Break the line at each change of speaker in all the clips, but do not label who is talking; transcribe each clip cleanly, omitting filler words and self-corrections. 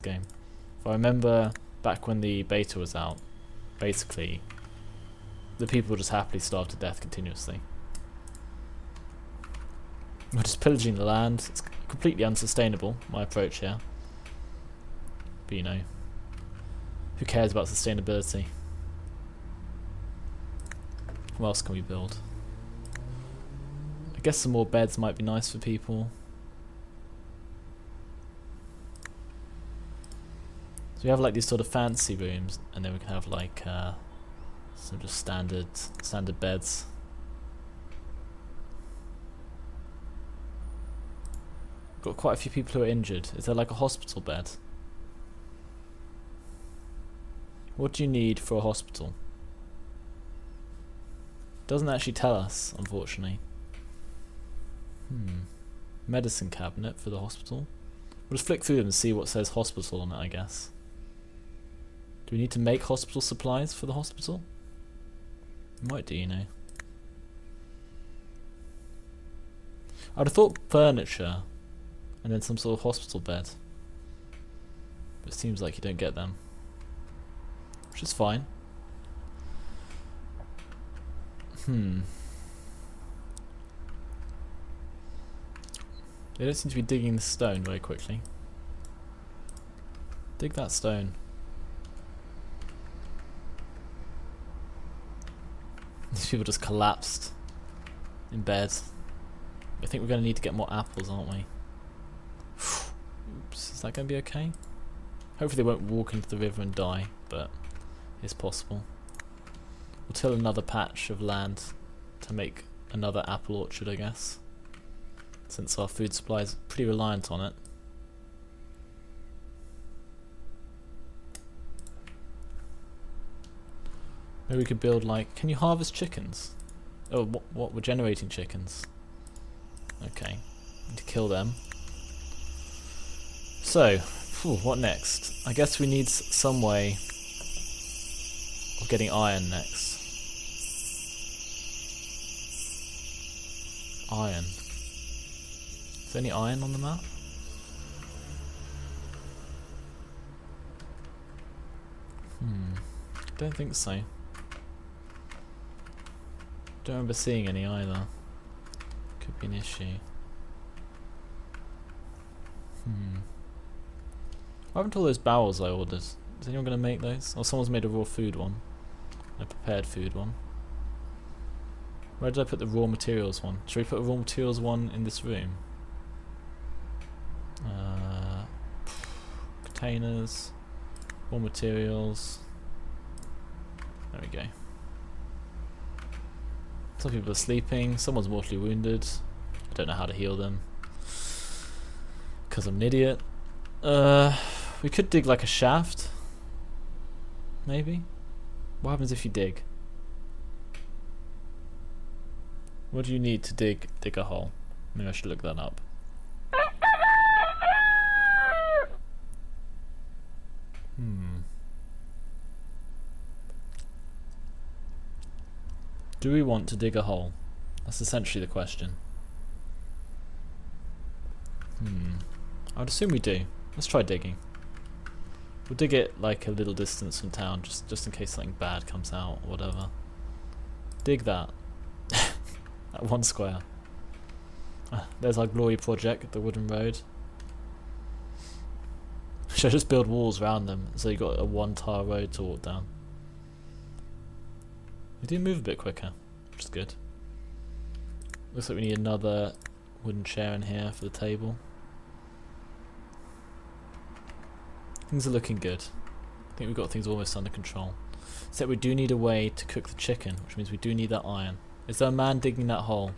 game. If I remember back when the beta was out, basically the people just happily starve to death continuously. We're just pillaging the land. It's completely unsustainable, my approach here. But you know, who cares about sustainability? What else can we build? I guess some more beds might be nice for people. So we have like these sort of fancy rooms, and then we can have like some just standard beds. Got quite a few people who are injured. Is there like a hospital bed? What do you need for a hospital? Doesn't actually tell us, unfortunately. Medicine cabinet for the hospital. We'll just flick through them and see what says hospital on it, I guess. Do we need to make hospital supplies for the hospital? We might do, you know. I'd have thought furniture and then some sort of hospital bed. But it seems like you don't get them. Which is fine. They don't seem to be digging the stone very quickly. Dig that stone. These people just collapsed in bed. I think we're going to need to get more apples, aren't we? Oops, is that going to be okay? Hopefully they won't walk into the river and die, but it's possible. We'll till another patch of land to make another apple orchard, I guess, since our food supply is pretty reliant on it. Maybe we could build like... Can you harvest chickens? Oh, what? We're generating chickens. Okay. Need to kill them. So, what next? I guess we need some way of getting iron next. Iron. Is there any iron on the map? Don't think so. Don't remember seeing any either. Could be an issue. What happened to all those barrels I ordered? Is anyone going to make those? Or someone's made a raw food one. A prepared food one. Where did I put the raw materials one? Should we put a raw materials one in this room? Containers. Raw materials. There we go. Some people are sleeping. Someone's mortally wounded. I don't know how to heal them. Because I'm an idiot. We could dig like a shaft. Maybe. What happens if you dig? What do you need to dig a hole? Maybe I should look that up. Do we want to dig a hole? That's essentially the question. I would assume we do. Let's try digging. We'll dig it like a little distance from town, just in case something bad comes out or whatever. Dig that. That 1 square. There's our glory project, the wooden road. Should I just build walls around them so you got a 1-tile road to walk down? We do move a bit quicker, which is good. Looks like we need another wooden chair in here for the table. Things are looking good. I think we've got things almost under control. Except we do need a way to cook the chicken, which means we do need that iron. Is there a man digging that hole?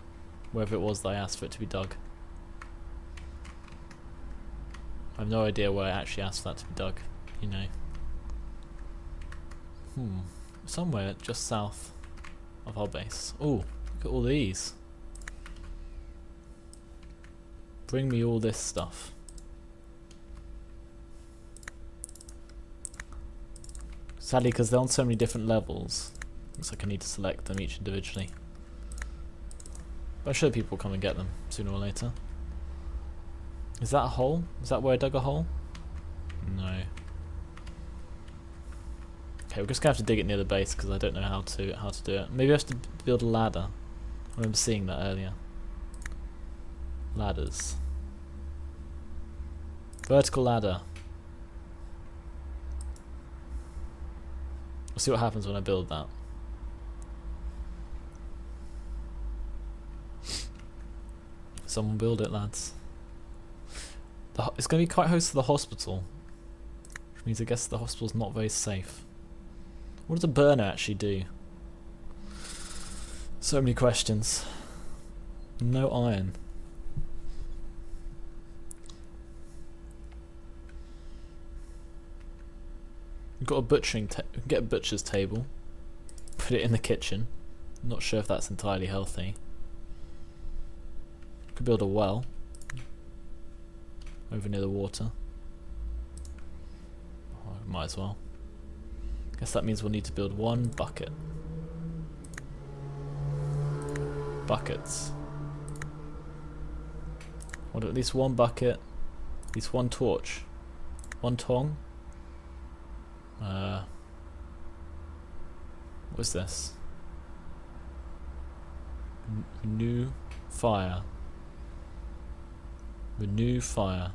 Wherever it was that I asked for it to be dug. I have no idea where I actually asked for that to be dug, you know. Somewhere just south of our base. Oh, look at all these. Bring me all this stuff. Sadly, because they're on so many different levels, looks like I need to select them each individually. But I'm sure people will come and get them sooner or later. Is that a hole? Is that where I dug a hole? No. Okay, we're just gonna have to dig it near the base because I don't know how to do it. Maybe I have to build a ladder. I remember seeing that earlier. Ladders. Vertical ladder. We'll see what happens when I build that. Someone build it, lads. It's going to be quite close to the hospital, which means I guess the hospital's not very safe. What does a burner actually do? So many questions. No iron. We've got a butchering. We can get a butcher's table. Put it in the kitchen. Not sure if that's entirely healthy. Could build a well over near the water. Oh, might as well. Guess that means we'll need to build one bucket. Buckets. Want at least one bucket, at least one torch, one tong. What's this? Renew fire. Renew fire.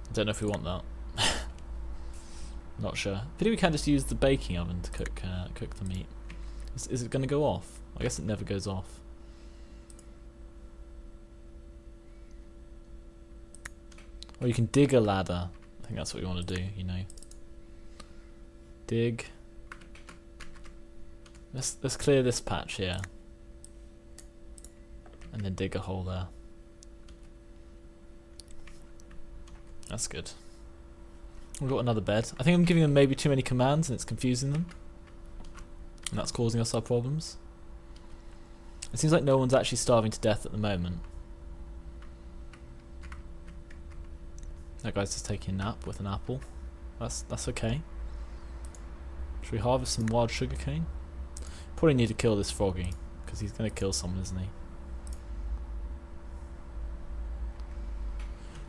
I don't know if we want that. Not sure. Maybe we can just use the baking oven to cook the meat. Is it going to go off? I guess it never goes off. Or you can dig a ladder. I think that's what we want to do, you know. Dig. Let's clear this patch here. And then dig a hole there. That's good. We've got another bed. I think I'm giving them maybe too many commands and it's confusing them. And that's causing us our problems. It seems like no one's actually starving to death at the moment. That guy's just taking a nap with an apple. That's okay. Should we harvest some wild sugarcane? Probably need to kill this froggy, because he's going to kill someone, isn't he?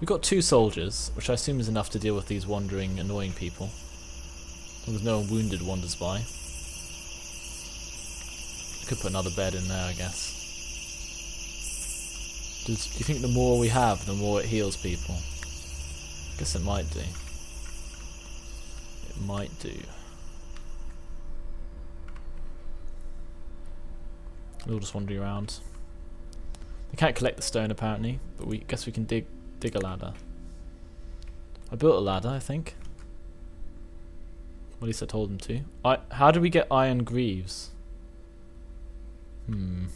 We've got 2 soldiers, which I assume is enough to deal with these wandering, annoying people. As long as no one wounded wanders by. Could put another bed in there, I guess. Do you think the more we have, the more it heals people? I guess it might do. It might do. We're all just wandering around. We can't collect the stone apparently, but we guess we can dig a ladder. I built a ladder, I think. At least I told them to. How do we get iron greaves? Don't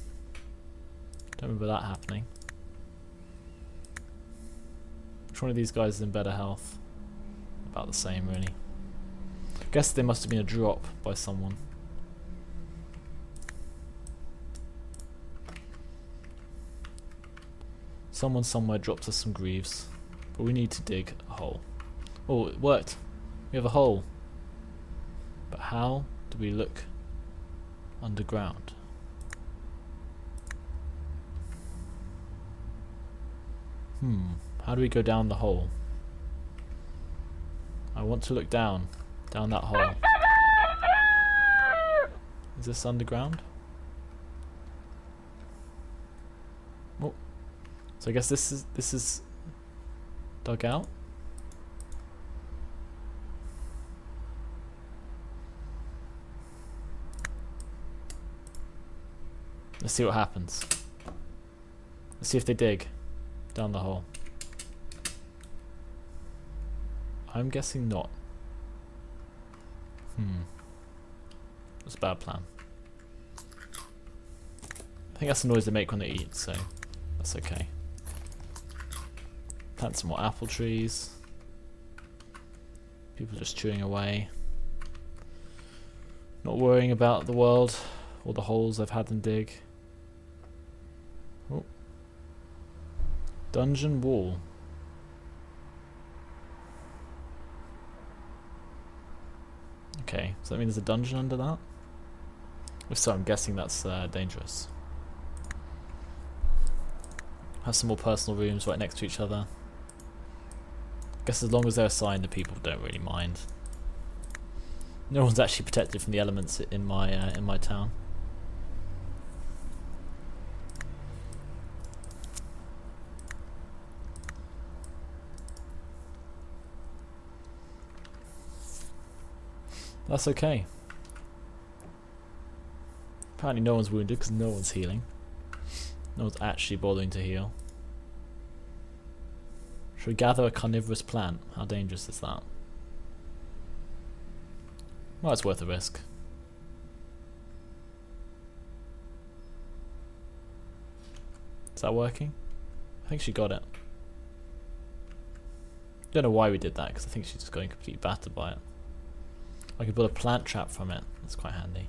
remember that happening. Which one of these guys is in better health? About the same, really. I guess there must have been a drop by someone. Someone somewhere dropped us some greaves. But we need to dig a hole. Oh, it worked. We have a hole. But how do we look underground? How do we go down the hole? I want to look down that hole. Is this underground? Oh, so I guess this is dug out. Let's see what happens. Let's see if they dig down the hole. I'm guessing not. That's a bad plan. I think that's the noise they make when they eat, so that's okay. Plant some more apple trees. People just chewing away. Not worrying about the world or the holes I've had them dig. Oh. Dungeon wall. Okay, so that means there's a dungeon under that? If so, I'm guessing that's dangerous. Have some more personal rooms right next to each other. Guess as long as they're a sign, the people don't really mind. No one's actually protected from the elements in my town. That's okay. Apparently no one's wounded because no one's healing. No one's actually bothering to heal. Should we gather a carnivorous plant? How dangerous is that? Well, it's worth a risk. Is that working? I think she got it. Don't know why we did that because I think she's just going completely battered by it. I could build a plant trap from it. That's quite handy.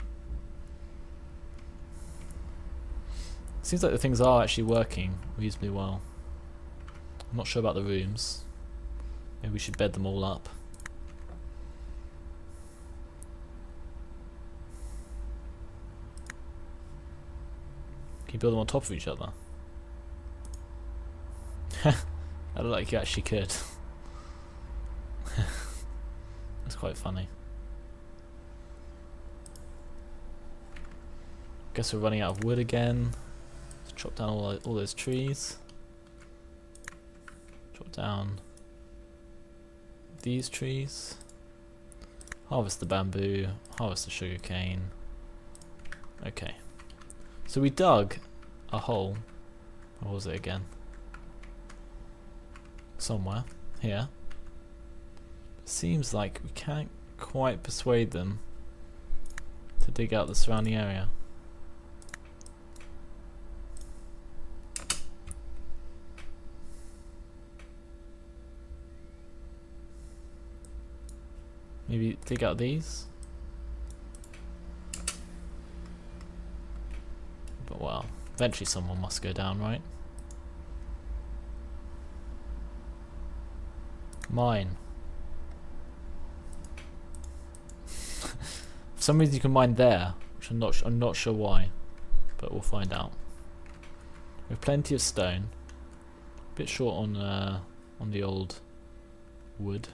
Seems like the things are actually working reasonably well. I'm not sure about the rooms. Maybe we should bed them all up. Can you build them on top of each other? I don't like you actually could. That's quite funny. Guess we're running out of wood again. Let's chop down all those trees. Chop down these trees. Harvest the bamboo. Harvest the sugar cane. Okay. So we dug a hole. Where was it again? Somewhere. Here. Seems like we can't quite persuade them to dig out the surrounding area. Maybe dig out these? But well, eventually someone must go down, right? Mine. For some reason you can mine there, which I'm not sure why, but we'll find out. We have plenty of stone. A bit short on the old wood.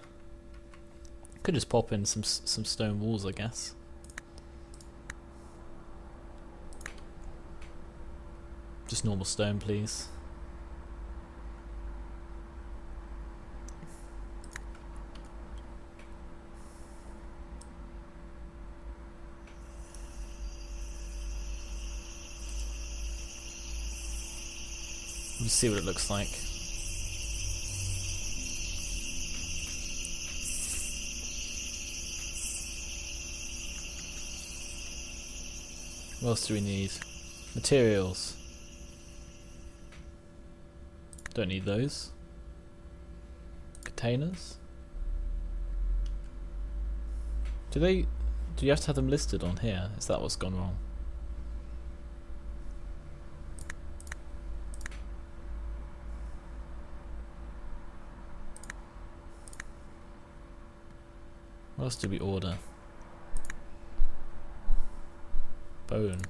Could just pop in some stone walls, I guess. Just normal stone, please. We'll see what it looks like. What else do we need? Materials. Don't need those. Containers. Do you have to have them listed on here? Is that what's gone wrong? What else did we order? Bone.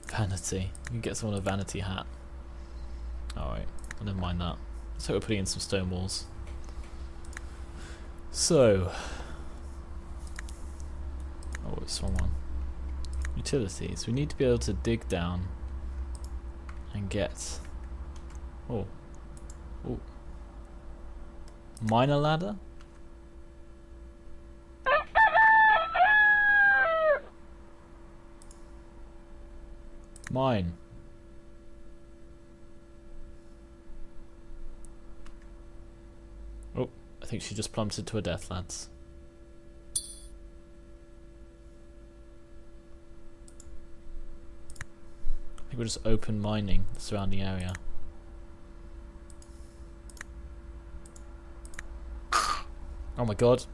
Vanity. You can get someone a vanity hat. Alright, well, never mind that. So we're putting in some stone walls. So. Oh, it's the wrong one. Utilities. We need to be able to dig down and get. Oh. Oh. Miner ladder? Mine. Oh, I think she just plummeted to her death, lads. I think we're just open mining the surrounding area. Oh my god.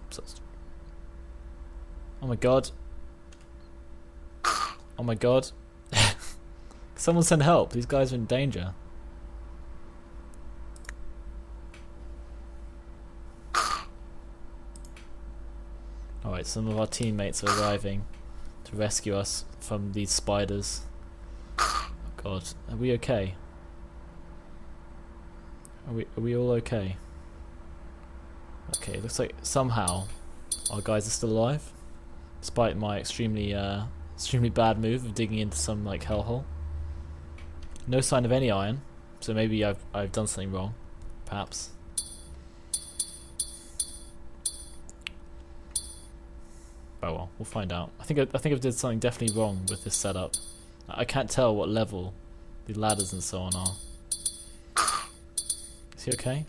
Oh my god. Oh my god. Someone send help. These guys are in danger. Alright, some of our teammates are arriving to rescue us from these spiders. Oh god, are we okay? Are we all okay? Okay, looks like somehow our guys are still alive, despite my extremely bad move of digging into some like hellhole. No sign of any iron, so maybe I've done something wrong, perhaps. Oh well, we'll find out. I think I did something definitely wrong with this setup. I can't tell what level the ladders and so on are. Is he okay?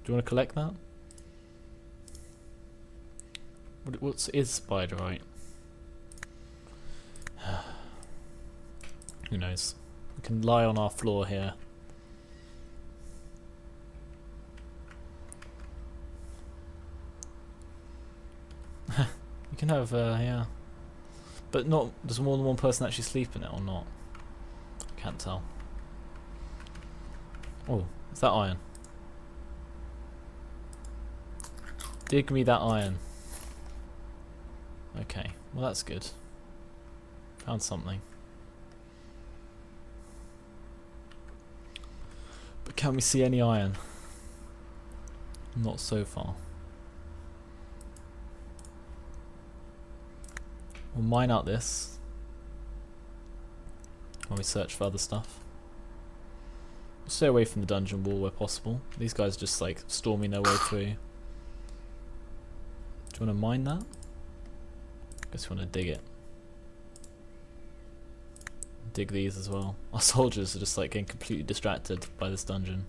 Do you want to collect that? What is spiderite? Who knows? We can lie on our floor here. You can have, yeah. But not, does more than one person actually sleep in it or not? I can't tell. Oh, is that iron? Dig me that iron. Okay, well that's good. Found something. But can we see any iron? Not so far. We'll mine out this while we search for other stuff. We'll stay away from the dungeon wall where possible. These guys are just like storming their way through. Do you want to mine that? Guess we want to dig it. Dig these as well. Our soldiers are just like getting completely distracted by this dungeon.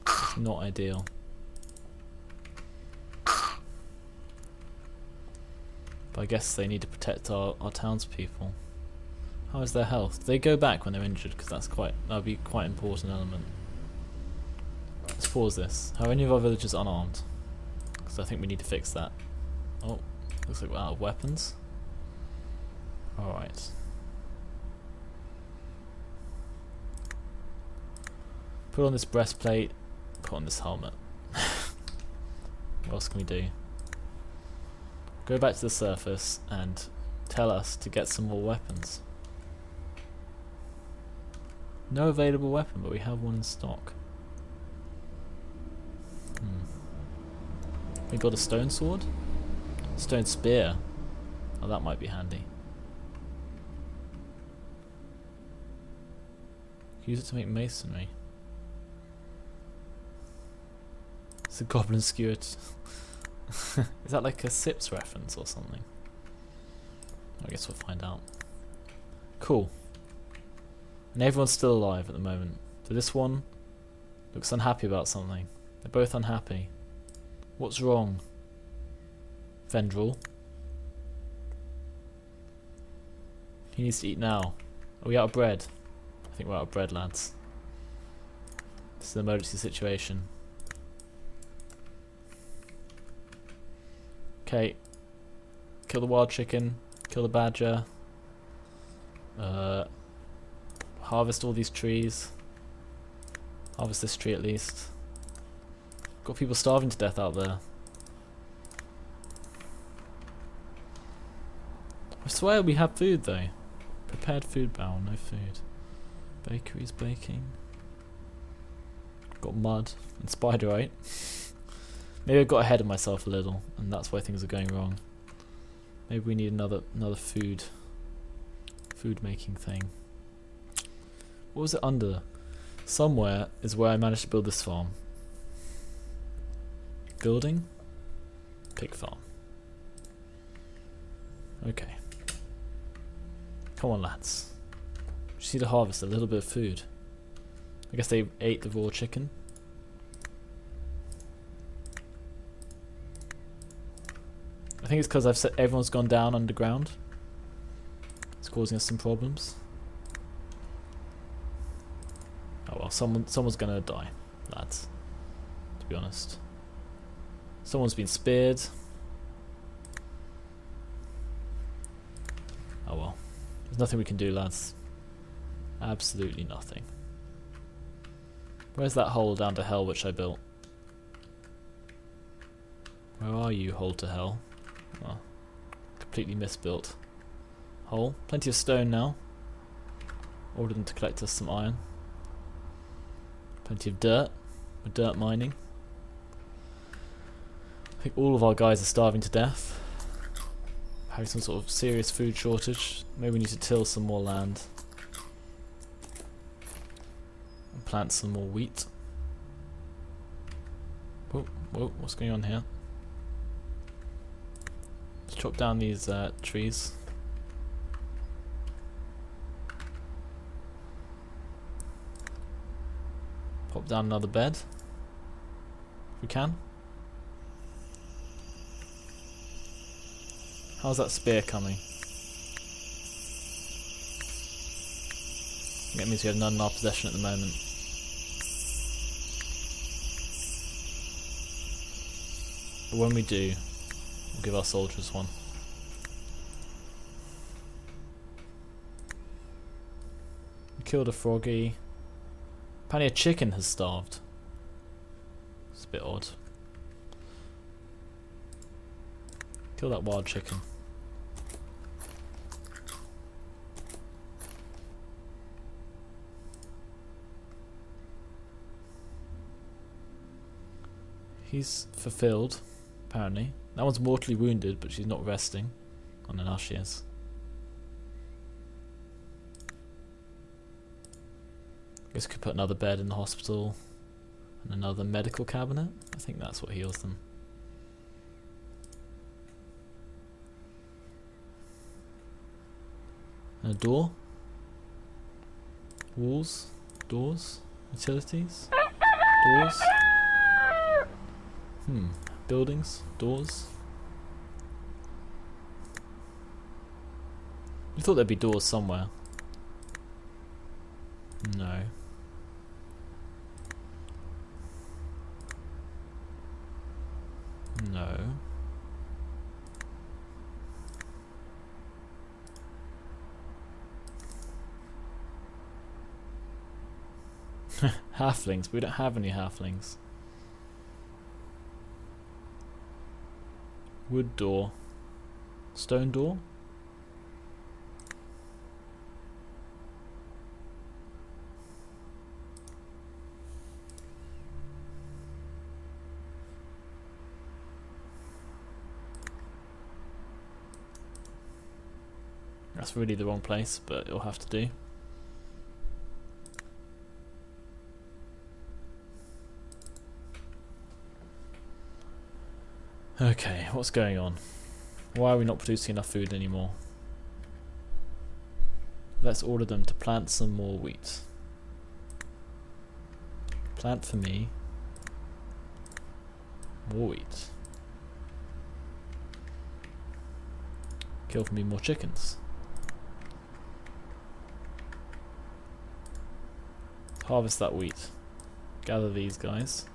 It's not ideal. But I guess they need to protect our townspeople. How is their health? They go back when they're injured, because that would be quite an important element. Let's pause this. Are any of our villagers unarmed? Because I think we need to fix that. Oh, looks like we're out of weapons. Alright. Put on this breastplate, put on this helmet. What else can we do? Go back to the surface and tell us to get some more weapons. No available weapon, but we have one in stock. We got a stone sword? Stone spear. Oh, that might be handy. Use it to make masonry. It's a goblin skewer. Is that like a Sips reference or something? I guess we'll find out. Cool. And everyone's still alive at the moment. So this one looks unhappy about something. They're both unhappy. What's wrong? Vendril. He needs to eat now. Are we out of bread? I think we're out of bread, lads. This is an emergency situation. Okay. Kill the wild chicken. Kill the badger. Harvest all these trees. Harvest this tree at least. Got people starving to death out there. I swear we have food though. Prepared food barrel, no food. Bakery's baking. Got mud and spiderite. Maybe I got ahead of myself a little, and that's why things are going wrong. Maybe we need another food making thing. What was it under? Somewhere is where I managed to build this farm. Building? Pig farm. Okay. Come on, lads. Just need to harvest a little bit of food. I guess they ate the raw chicken. I think it's because I've said everyone's gone down underground. It's causing us some problems. Oh well, someone's gonna die, lads. To be honest, someone's been speared. Oh well, there's nothing we can do, lads. Absolutely nothing. Where's that hole down to hell which I built? Where are you, hole to hell? Oh, completely misbuilt hole. Plenty of stone now. Ordered them to collect us some iron. Plenty of dirt. We're dirt mining. think all of our guys are starving to death. Having some sort of serious food shortage. Maybe we need to till some more land. And plant some more wheat. Whoa, whoa, what's going on here? Let's chop down these trees. Pop down another bed. If we can. How's that spear coming? That means we have none in our possession at the moment. But when we do, we'll give our soldiers one. We killed a froggy. Apparently a chicken has starved. It's a bit odd. Kill that wild chicken. He's fulfilled, apparently. That one's mortally wounded, but she's not resting. Oh no, now she is. Guess we could put another bed in the hospital. And another medical cabinet. I think that's what heals them. And a door. Walls. Doors. Utilities. Doors. Buildings. Doors. You thought there'd be doors somewhere. No. No. Halflings, but we don't have any halflings. Wood door. Stone door? That's really the wrong place, but it'll have to do. Okay, what's going on? Why are we not producing enough food anymore? Let's order them to plant some more wheat. Plant for me more wheat. Kill for me more chickens. Harvest that wheat. Gather these guys.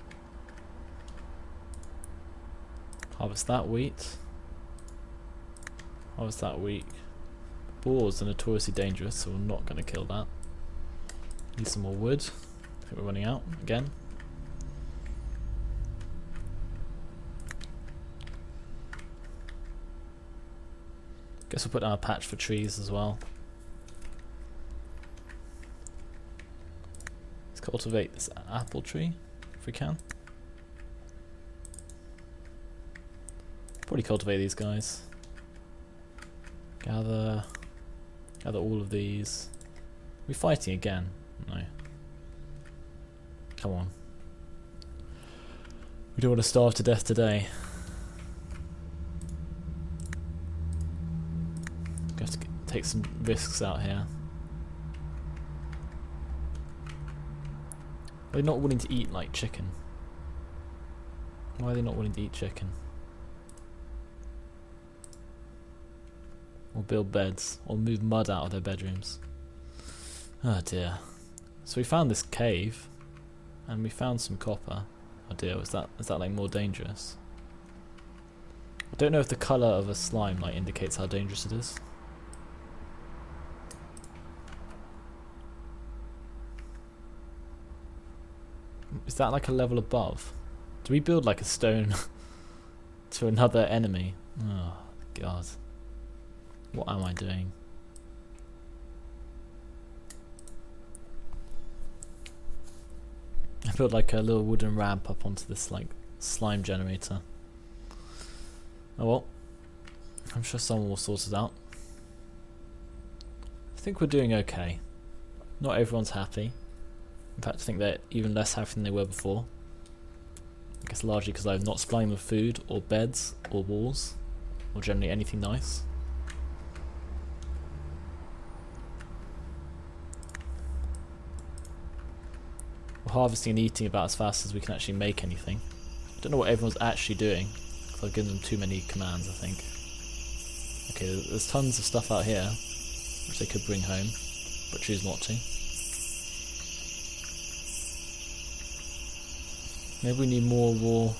Harvest that wheat. Harvest that wheat. Boars are notoriously dangerous, so we're not going to kill that. Need some more wood. I think we're running out again. Guess we'll put down a patch for trees as well. Let's cultivate this apple tree if we can. Probably cultivate these guys. Gather all of these. Are we fighting again? No. Come on. We don't want to starve to death today. We have to take some risks out here. Are they not willing to eat like chicken? Why are they not willing to eat chicken? Or build beds, or move mud out of their bedrooms. Oh dear. So we found this cave, and we found some copper. Oh dear, is that like more dangerous? I don't know if the colour of a slime like indicates how dangerous it is. Is that like a level above? Do we build like a stone to another enemy? Oh god. What am I doing? I built like a little wooden ramp up onto this like slime generator. Oh well. I'm sure someone will sort it out. I think we're doing okay. Not everyone's happy. In fact, I think they're even less happy than they were before. I guess largely because I'm not supplying them with food, or beds, or walls, or generally anything nice. We're harvesting and eating about as fast as we can actually make anything. I don't know what everyone's actually doing, because I've given them too many commands, I think. Okay, there's tons of stuff out here, which they could bring home, but choose not to. Maybe we need more raw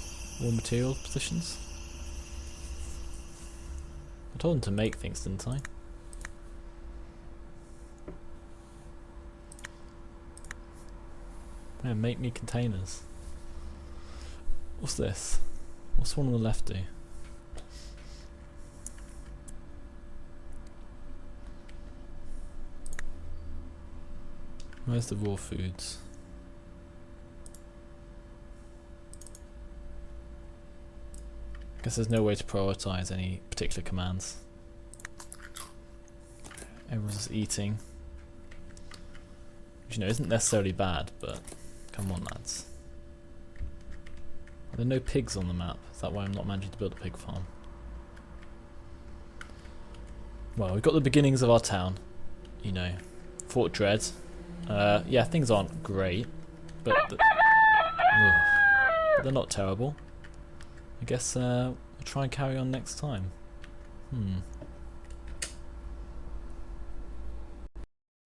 material positions? I told them to make things, didn't I? Yeah, make me containers. What's this? What's the one on the left do? Where's the raw foods? I guess there's no way to prioritise any particular commands. Everyone's just eating. Which, you know, isn't necessarily bad, but come on, lads. Are there no pigs on the map? Is that why I'm not managing to build a pig farm? Well, we've got the beginnings of our town. You know, Fort Dread. Yeah, things aren't great, but they're not terrible. I guess we'll try and carry on next time.